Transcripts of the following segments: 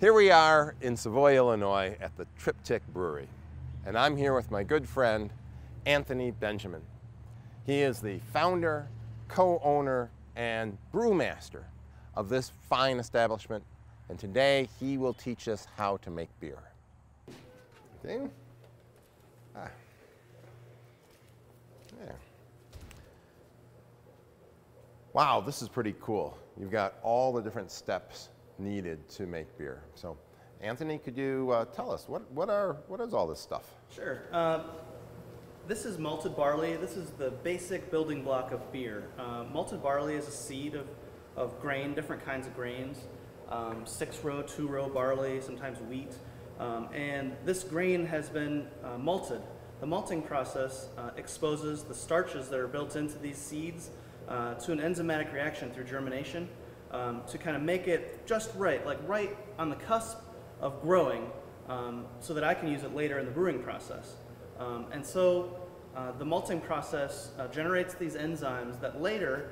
Here we are in Savoy, Illinois at the Triptych Brewery, and I'm here with my good friend, Anthony Benjamin. He is the founder, co-owner, and brewmaster of this fine establishment, and today he will teach us how to make beer. Okay. Yeah. Wow, this is pretty cool. You've got all the different steps needed to make beer. So, Anthony, could you tell us what is all this stuff? Sure. This is malted barley. This is the basic building block of beer. Malted barley is a seed of grain, different kinds of grains. 6-row, 2-row barley, sometimes wheat. And this grain has been malted. The malting process exposes the starches that are built into these seeds to an enzymatic reaction through germination to kind of make it just right, like right on the cusp of growing, so that I can use it later in the brewing process. And so the malting process generates these enzymes that later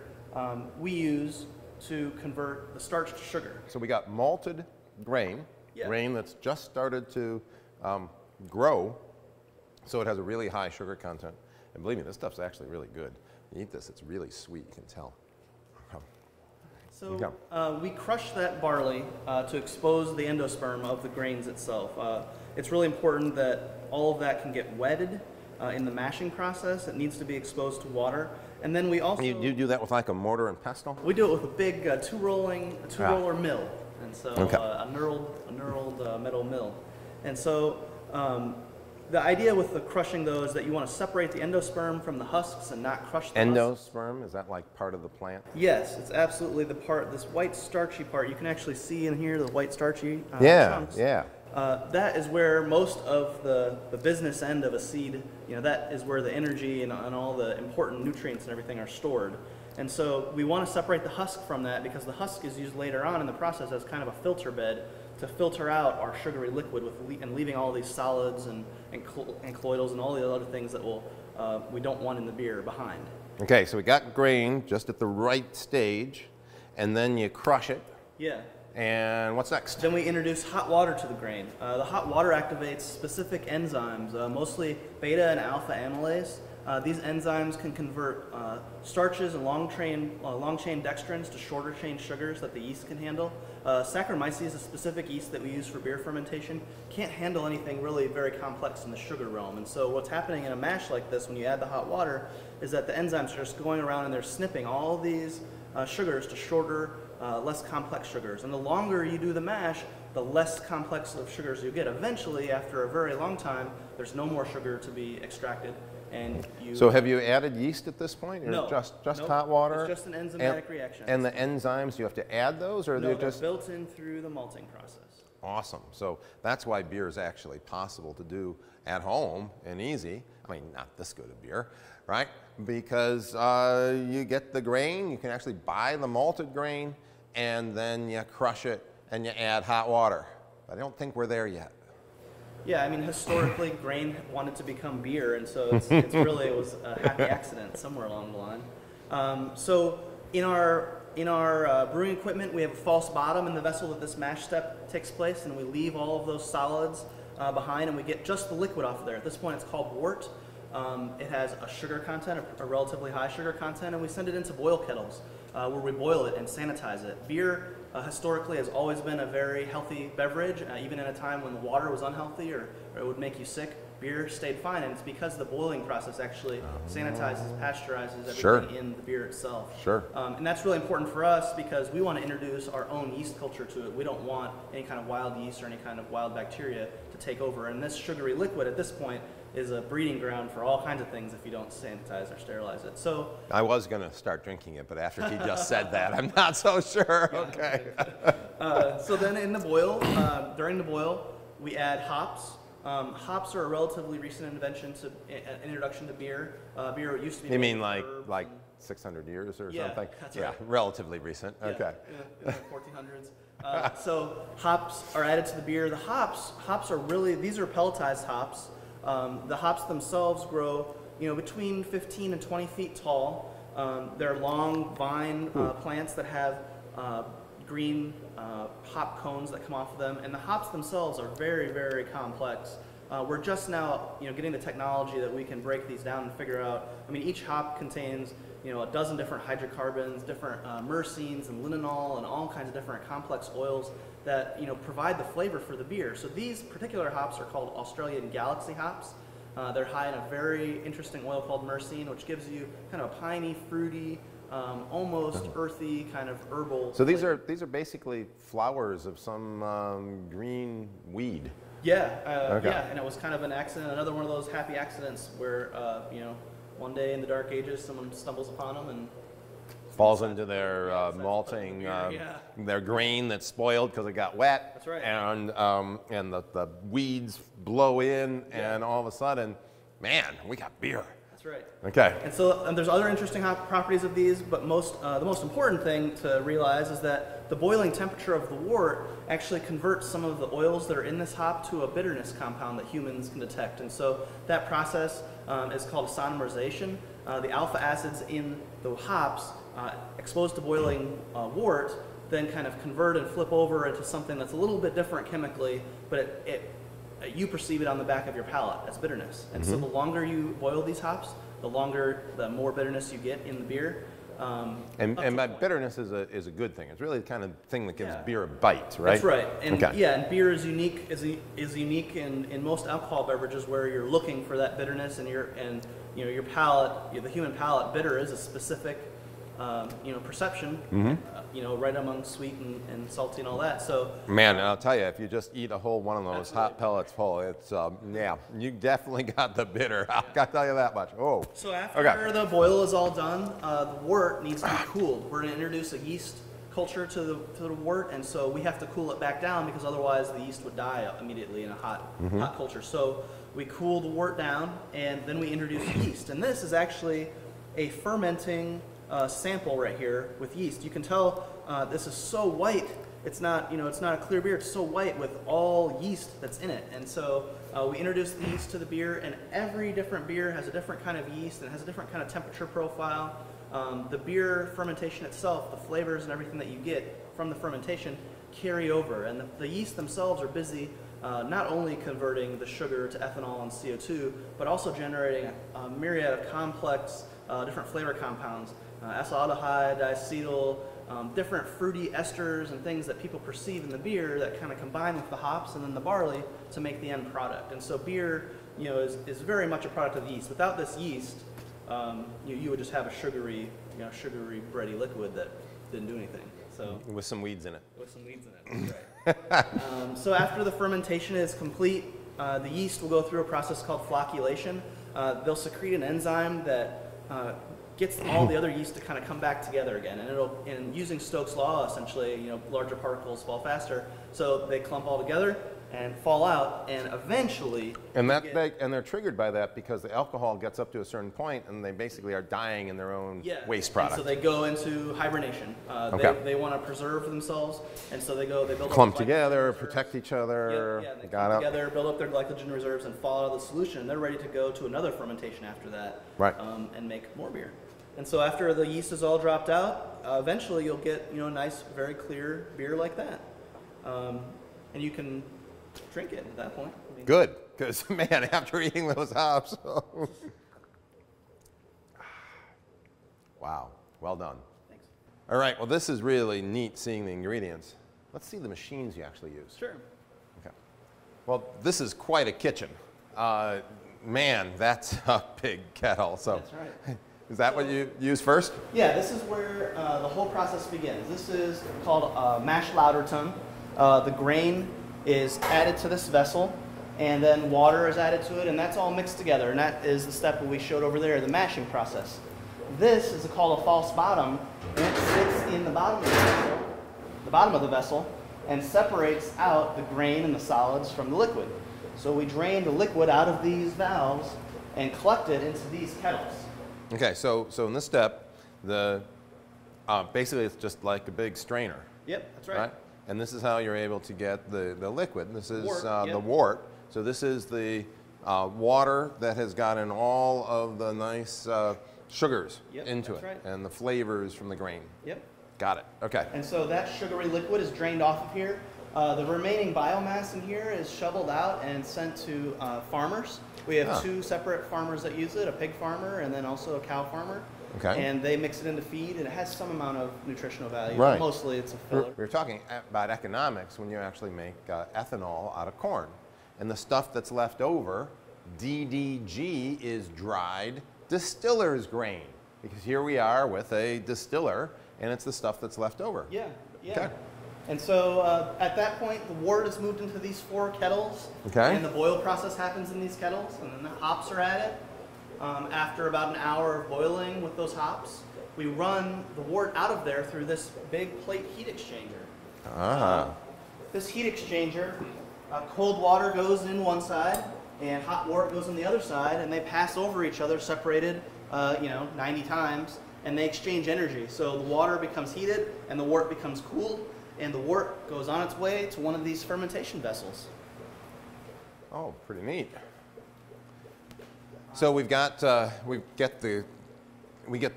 we use to convert the starch to sugar. So we got malted grain, grain that's just started to grow, so it has a really high sugar content. And believe me, this stuff's actually really good. You eat this, it's really sweet, you can tell. So we crush that barley to expose the endosperm of the grains itself. It's really important that all of that can get wetted in the mashing process. It needs to be exposed to water. And then we also... You do that with like a mortar and pestle? We do it with a big two-roller mill. And so a knurled metal mill. And so the idea with the crushing though is that you want to separate the endosperm from the husks and not crush the endosperm? Is that like part of the plant? Yes, it's absolutely the part, this white starchy part. You can actually see in here the white starchy chunks. That is where most of the business end of a seed, that is where the energy and all the important nutrients and everything are stored. And so we want to separate the husk from that because the husk is used later on in the process as kind of a filter bed to filter out our sugary liquid and leaving all these solids and colloidals and all the other things that we don't want in the beer behind. Okay, so we got grain just at the right stage, and then you crush it. Yeah. And what's next? Then we introduce hot water to the grain. The hot water activates specific enzymes, mostly beta and alpha amylase. These enzymes can convert starches and long-chain dextrins to shorter-chain sugars that the yeast can handle. Saccharomyces is a specific yeast that we use for beer fermentation. Can't handle anything really very complex in the sugar realm. And so what's happening in a mash like this when you add the hot water is that the enzymes are just going around and they're snipping all these sugars to shorter, less complex sugars. And the longer you do the mash, the less complex of sugars you get. Eventually, after a very long time, there's no more sugar to be extracted. And so have you added yeast at this point, or no, just nope. hot water? It's just an enzymatic reaction. And the enzymes, you have to add those, or no, they're just built in through the malting process? Awesome. So that's why beer is actually possible to do at home and easy. I mean, not this good a beer, right? Because you get the grain, you can actually buy the malted grain, and then you crush it and you add hot water. But I don't think we're there yet. Yeah, I mean, historically, grain wanted to become beer, and so it was a happy accident somewhere along the line. So in our brewing equipment, we have a false bottom in the vessel that this mash step takes place, and we leave all of those solids behind, and we get just the liquid off of there. At this point, it's called wort. It has a sugar content, a relatively high sugar content, and we send it into boil kettles where we boil it and sanitize it. Beer historically has always been a very healthy beverage, even in a time when the water was unhealthy or it would make you sick. Beer stayed fine, and it's because the boiling process actually sanitizes, pasteurizes everything in the beer itself. And that's really important for us because we want to introduce our own yeast culture to it. We don't want any kind of wild yeast or any kind of wild bacteria to take over. And this sugary liquid at this point is a breeding ground for all kinds of things if you don't sanitize or sterilize it. So I was going to start drinking it, but after he just said that, I'm not so sure. Okay. So then in the boil, during the boil, we add hops. Hops are a relatively recent introduction to beer. Beer used to be. You mean like 600 years or something? That's right. Relatively recent. Okay. Yeah, 1400s. So hops are added to the beer. The hops are really, these are pelletized hops. The hops themselves grow, between 15 and 20 feet tall. They're long vine plants that have green hop cones that come off of them, and the hops themselves are very, very complex. We're just now, getting the technology that we can break these down and figure out. I mean, each hop contains, a dozen different hydrocarbons, different myrcenes and linalool, and all kinds of different complex oils that provide the flavor for the beer. So these particular hops are called Australian Galaxy hops. They're high in a very interesting oil called myrcene, which gives you kind of a piney, fruity, almost earthy kind of herbal. So these are basically flowers of some green weed. Yeah, okay. Yeah, and it was kind of an accident, another one of those happy accidents where one day in the dark ages someone stumbles upon them and falls into their malting, their grain that's spoiled because it got wet. That's right. And the weeds blow in, and all of a sudden, man, we got beer. That's right. Okay. And so there's other interesting properties of these, but the most important thing to realize is that the boiling temperature of the wort actually converts some of the oils that are in this hop to a bitterness compound that humans can detect. And so that process is called isomerization. The alpha acids in the hops exposed to boiling wort then kind of convert and flip over into something that's a little bit different chemically, but you perceive it on the back of your palate as bitterness. And so the longer you boil these hops, the more bitterness you get in the beer. And by bitterness is a good thing. It's really the kind of thing that gives beer a bite, right? That's right. And and beer is unique unique in most alcohol beverages where you're looking for that bitterness, and your palate, the human palate, bitter is a specific perception, right among sweet and salty and all that. So, man, I'll tell you, if you just eat a whole one of those hot pellets full, it's you definitely got the bitter. I'll tell you that much. Oh. So after the boil is all done, the wort needs to be cooled. We're going to introduce a yeast culture to the wort, and so we have to cool it back down because otherwise the yeast would die immediately in a hot culture. So we cool the wort down, and then we introduce yeast, and this is actually a fermenting sample right here with yeast. You can tell this is so white. It's not, it's not a clear beer. It's so white with all yeast that's in it. And so we introduce the yeast to the beer, and every different beer has a different kind of yeast and has a different kind of temperature profile. The beer fermentation itself, the flavors and everything that you get from the fermentation carry over, and the yeast themselves are busy not only converting the sugar to ethanol and CO2, but also generating a myriad of complex different flavor compounds. Acetaldehyde, diacetyl, different fruity esters and things that people perceive in the beer that kind of combine with the hops and then the barley to make the end product. And so beer, is very much a product of the yeast. Without this yeast, you would just have a sugary, bready liquid that didn't do anything. So with some weeds in it. With some weeds in it, that's right. So after the fermentation is complete, the yeast will go through a process called flocculation. They'll secrete an enzyme that gets all the other yeast to kind of come back together again, and using Stokes' law, essentially, larger particles fall faster, so they clump all together and fall out, and eventually. And they're triggered by that because the alcohol gets up to a certain point, and they basically are dying in their own waste product. So they go into hibernation. They want to preserve themselves, and so they build clump together, protect each other. They clump together, build up their glycogen reserves, and fall out of the solution. And they're ready to go to another fermentation after that, right? And make more beer. And so after the yeast is all dropped out, eventually you'll get a nice, very clear beer like that, and you can drink it at that point. Good, because man, after eating those hops, wow, well done. Thanks. All right, well, this is really neat seeing the ingredients. Let's see the machines you actually use. Sure. Okay. Well, this is quite a kitchen. Man, that's a big kettle. So. That's right. Is that what you use first? Yeah, this is where the whole process begins. This is called mash lauter tun. The grain is added to this vessel, and then water is added to it, and that's all mixed together. And that is the step that we showed over there, the mashing process. This is called a false bottom, and it sits in the bottom of the vessel, and separates out the grain and the solids from the liquid. So we drain the liquid out of these valves and collect it into these kettles. Okay, so in this step, basically it's just like a big strainer. Yep, that's right. And this is how you're able to get the liquid. This is wort, the wort. So this is the water that has gotten all of the nice sugars into it, and the flavors from the grain. Yep. Got it. Okay. And so that sugary liquid is drained off of here. The remaining biomass in here is shoveled out and sent to farmers. We have two separate farmers that use it, a pig farmer and then also a cow farmer. Okay. And they mix it into feed, and it has some amount of nutritional value. Right. Mostly it's a filler. We're talking about economics when you actually make ethanol out of corn. And the stuff that's left over, DDG, is dried distiller's grain. Because here we are with a distiller, and it's the stuff that's left over. Yeah, yeah. Okay. And so at that point, the wort is moved into these 4 kettles. Okay. And the boil process happens in these kettles, and then the hops are added. After about an hour of boiling with those hops, we run the wort out of there through this big plate heat exchanger. This heat exchanger, cold water goes in one side, and hot wort goes on the other side, and they pass over each other, separated, 90 times, and they exchange energy. So the water becomes heated, and the wort becomes cooled, and the wort goes on its way to one of these fermentation vessels. Oh, pretty neat. So we get the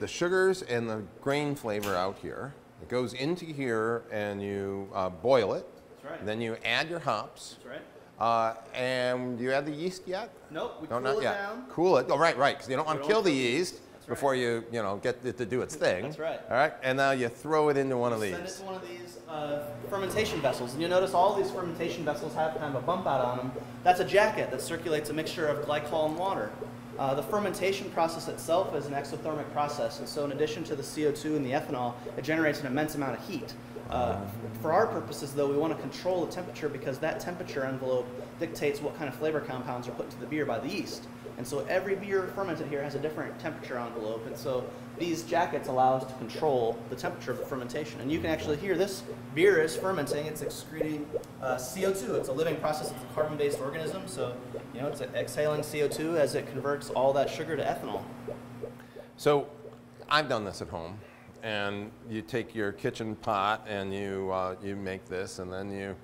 sugars and the grain flavor out here. It goes into here, and you boil it. That's right. Then you add your hops. That's right. And do you add the yeast yet? Nope, we No, cool not it yet. down. Cool it. Oh, right, because you don't want to kill the yeast right. before you get it to do its thing. That's right. All right, and now you throw it into one of these. Send it to one of these fermentation vessels. And you'll notice all these fermentation vessels have kind of a bump out on them. That's a jacket that circulates a mixture of glycol and water. The fermentation process itself is an exothermic process, and so in addition to the CO2 and the ethanol, it generates an immense amount of heat. For our purposes, though, we want to control the temperature because that temperature envelope dictates what kind of flavor compounds are put into the beer by the yeast. And so every beer fermented here has a different temperature envelope, and so these jackets allow us to control the temperature of the fermentation. And you can actually hear this beer is fermenting. It's excreting CO2. It's a living process. It's a carbon-based organism, so it's exhaling CO2 as it converts all that sugar to ethanol. So I've done this at home, and you take your kitchen pot and you make this, and then you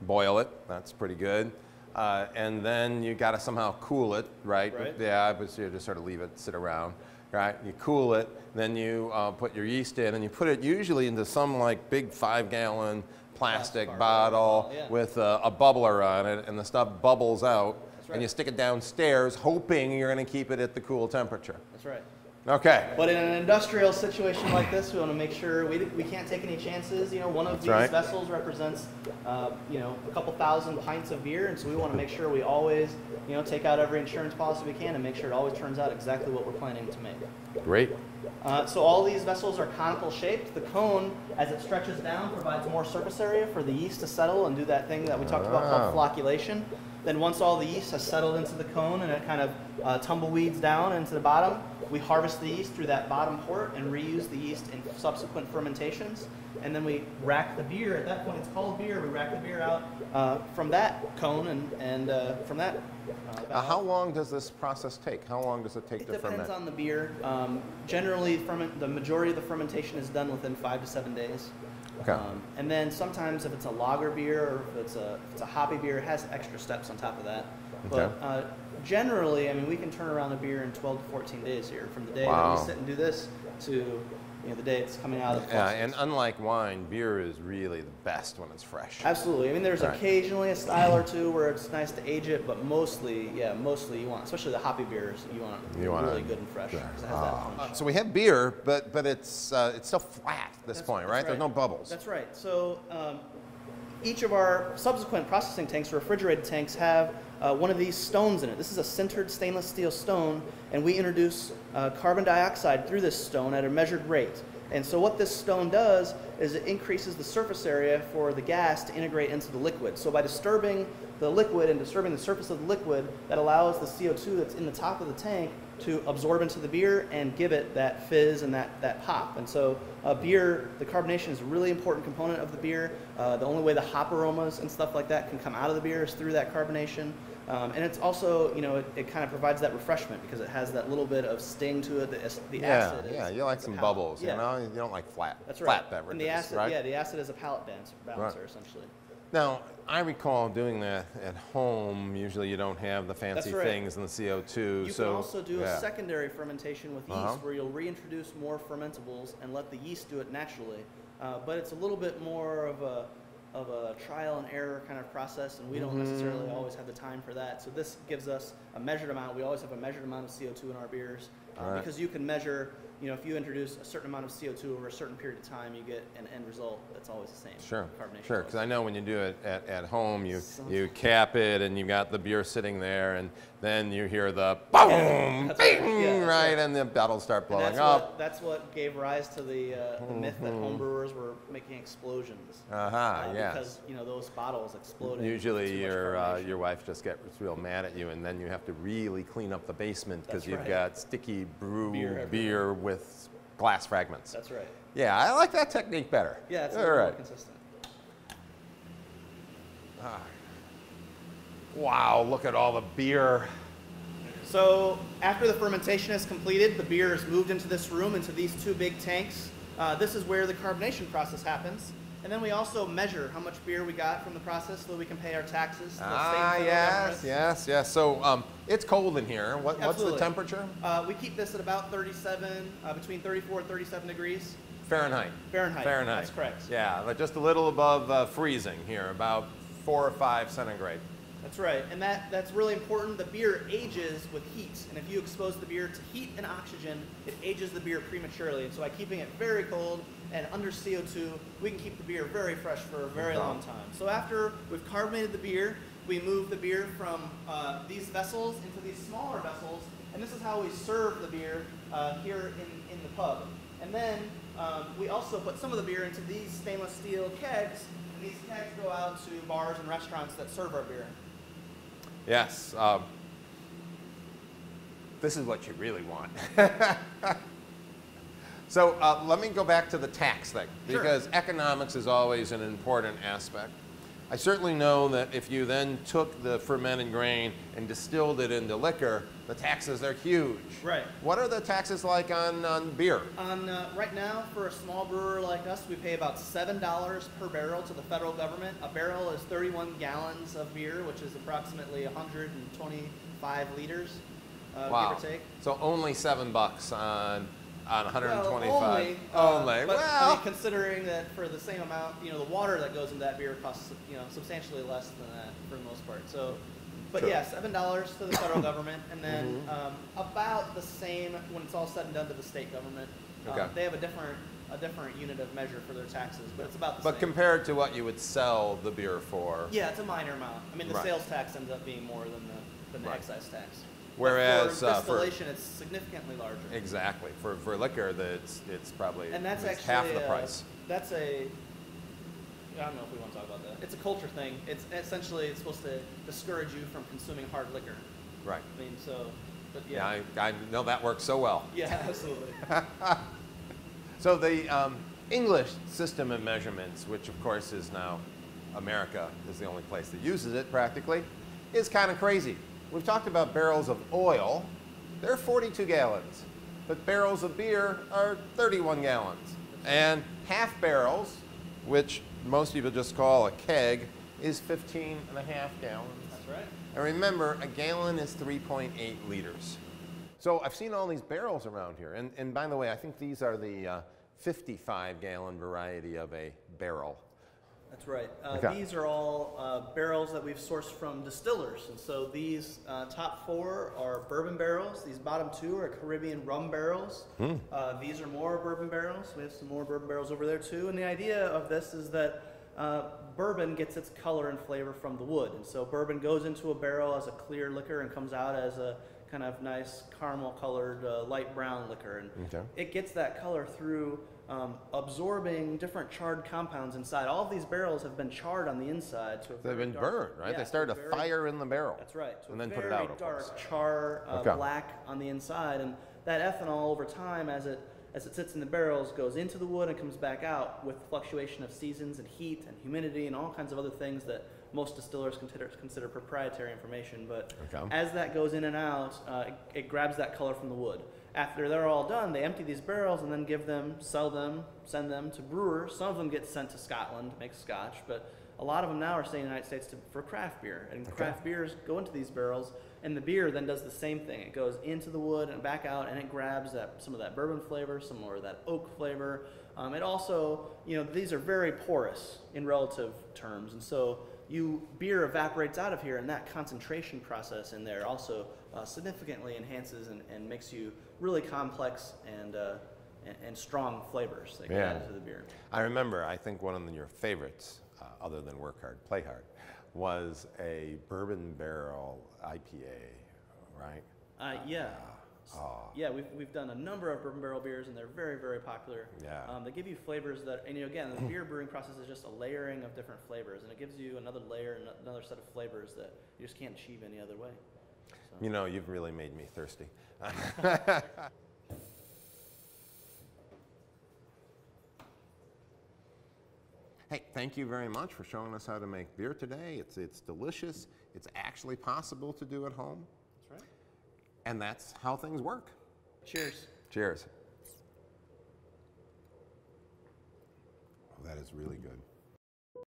boil it. That's pretty good. And then you got to somehow cool it, right? Yeah, but you just sort of leave it sit around, right? You cool it, then you put your yeast in, and you put it usually into some like big 5-gallon plastic bottle with a bubbler on it, and the stuff bubbles out, and you stick it downstairs, hoping you're going to keep it at the cool temperature. That's right. Okay. But in an industrial situation like this, we want to make sure we can't take any chances. One of these vessels represents, a couple thousand pints of beer, and so we want to make sure we always, take out every insurance policy we can and make sure it always turns out exactly what we're planning to make. Great. So all these vessels are conical shaped. The cone, as it stretches down, provides more surface area for the yeast to settle and do that thing that we talked about called flocculation. Then once all the yeast has settled into the cone and it kind of tumbleweeds down into the bottom, we harvest the yeast through that bottom port and reuse the yeast in subsequent fermentations. And then we rack the beer. At that point, it's called beer. We rack the beer out from that cone and from that. How long does this process take? How long does it take to ferment? It depends on the beer. Generally, the majority of the fermentation is done within 5 to 7 days. Okay. And then sometimes if it's a lager beer or if it's a hoppy beer, it has extra steps on top of that. Okay. But generally, we can turn around a beer in 12 to 14 days here, from the day that we sit and do this to the day it's coming out of the process. And unlike wine, beer is really the best when it's fresh. Absolutely. There's occasionally a style or two where it's nice to age it, but mostly you want, especially the hoppy beers, you want really good and fresh because it has that punch. So we have beer, but it's still flat at this point, right? There's no bubbles. That's right. So each of our subsequent processing tanks, refrigerated tanks, have one of these stones in it. This is a sintered stainless steel stone, and we introduce carbon dioxide through this stone at a measured rate. And so what this stone does is it increases the surface area for the gas to integrate into the liquid. So by disturbing the liquid and disturbing the surface of the liquid, that allows the CO2 that's in the top of the tank to absorb into the beer and give it that fizz and that hop. And so beer, the carbonation is a really important component of the beer. The only way the hop aromas and stuff like that can come out of the beer is through that carbonation. And it's also, it kind of provides that refreshment because it has that little bit of sting to it. The acid is, you like some bubbles, you don't like flat beverages, and the acid, right? the acid is a palate balancer essentially. Now, I recall doing that at home. Usually you don't have the fancy things and the CO2. You can also do a secondary fermentation with yeast where you'll reintroduce more fermentables and let the yeast do it naturally. But it's a little bit more of a trial and error kind of process, and we don't necessarily always have the time for that. So this gives us a measured amount. We always have a measured amount of CO2 in our beers because you can measure, if you introduce a certain amount of CO2 over a certain period of time, you get an end result that's always the same. Sure, carbonation sure. Because I know when you do it at home, you cap it and you got the beer sitting there, and then you hear the boom, bing, right, and the bottles start blowing up. That's what gave rise to the myth that home brewers were making explosions. Because those bottles exploded. Usually your wife just gets real mad at you, and then you have to really clean up the basement because you've got sticky beer with glass fragments. That's right. Yeah, I like that technique better. Yeah, it's a little more consistent. Wow, look at all the beer. So after the fermentation is completed, the beer is moved into this room, into these two big tanks. This is where the carbonation process happens. And then we also measure how much beer we got from the process so that we can pay our taxes. Yes. So it's cold in here. What's the temperature? We keep this at about 37, between 34 and 37 degrees. Fahrenheit. Fahrenheit. That's correct. Yeah, but just a little above freezing here, about 4 or 5 centigrade. That's right, and that's really important. The beer ages with heat, and if you expose the beer to heat and oxygen, it ages the beer prematurely. And so by keeping it very cold and under CO2, we can keep the beer very fresh for a very long time. So after we've carbonated the beer, we move the beer from these vessels into these smaller vessels, and this is how we serve the beer here in the pub. And then we also put some of the beer into these stainless steel kegs, and these kegs go out to bars and restaurants that serve our beer. Yes. This is what you really want. So let me go back to the tax thing, because economics is always an important aspect. I certainly know that if you then took the fermented grain and distilled it into liquor, the taxes are huge. Right. What are the taxes like on beer? Right now, for a small brewer like us, we pay about $7 per barrel to the federal government. A barrel is 31 gallons of beer, which is approximately 125 liters, give or take. So only $7 on 125. Well, only. But well, I mean, considering that for the same amount, the water that goes into that beer costs, substantially less than that for the most part. So, but yeah, $7 to the federal government, and then about the same when it's all said and done to the state government. They have a different unit of measure for their taxes, but it's about the same. But compared to what you would sell the beer for, yeah, it's a minor amount. I mean, the sales tax ends up being more than the excise tax. Whereas for distillation, it's significantly larger. Exactly. For liquor, it's probably half the price. That's I don't know if we want to talk about that. It's a culture thing. It's supposed to discourage you from consuming hard liquor. Right. I mean, but yeah, I know that works so well. Yeah, absolutely. So the English system of measurements, which of course is now America is the only place that uses it practically, is kind of crazy. We've talked about barrels of oil. They're 42 gallons. But barrels of beer are 31 gallons. And half barrels, which most people just call a keg, is 15 and a half gallons. That's right. And remember, a gallon is 3.8 liters. So I've seen all these barrels around here. And by the way, I think these are the 55-gallon variety of a barrel. That's right. These are all barrels that we've sourced from distillers. And so these top 4 are bourbon barrels. These bottom 2 are Caribbean rum barrels. These are more bourbon barrels. We have some more bourbon barrels over there too. And the idea of this is that bourbon gets its color and flavor from the wood. And so bourbon goes into a barrel as a clear liquor and comes out as a kind of nice caramel colored light brown liquor. And it gets that color through absorbing different charred compounds inside. All of these barrels have been charred on the inside. They've been burned, right? They started a fire in the barrel. That's right. And then put it out, of course. Dark char, black on the inside. And that ethanol over time, as it sits in the barrels, goes into the wood and comes back out with fluctuation of seasons and heat and humidity and all kinds of other things that most distillers consider proprietary information. But as that goes in and out, it grabs that color from the wood. After they're all done, they empty these barrels and then sell them, send them to brewers. Some of them get sent to Scotland to make scotch, but a lot of them now are staying in the United States for craft beer. And craft beers go into these barrels, and the beer then does the same thing. It goes into the wood and back out, and it grabs some of that bourbon flavor, some more of that oak flavor. It also, these are very porous in relative terms, and so beer evaporates out of here, and that concentration process in there also significantly enhances and makes you really complex and strong flavors that get added to the beer. I remember, I think one of your favorites, other than Work Hard, Play Hard, was a Bourbon Barrel IPA, right? Yeah, we've done a number of bourbon barrel beers, and they're very, very popular. Yeah. They give you flavors that, and again, the beer brewing process is just a layering of different flavors, and it gives you another layer and another set of flavors that you just can't achieve any other way. So. You've really made me thirsty. Hey, thank you very much for showing us how to make beer today. It's delicious. It's actually possible to do at home. That's right. And that's how things work. Cheers. Cheers. Oh, that is really good.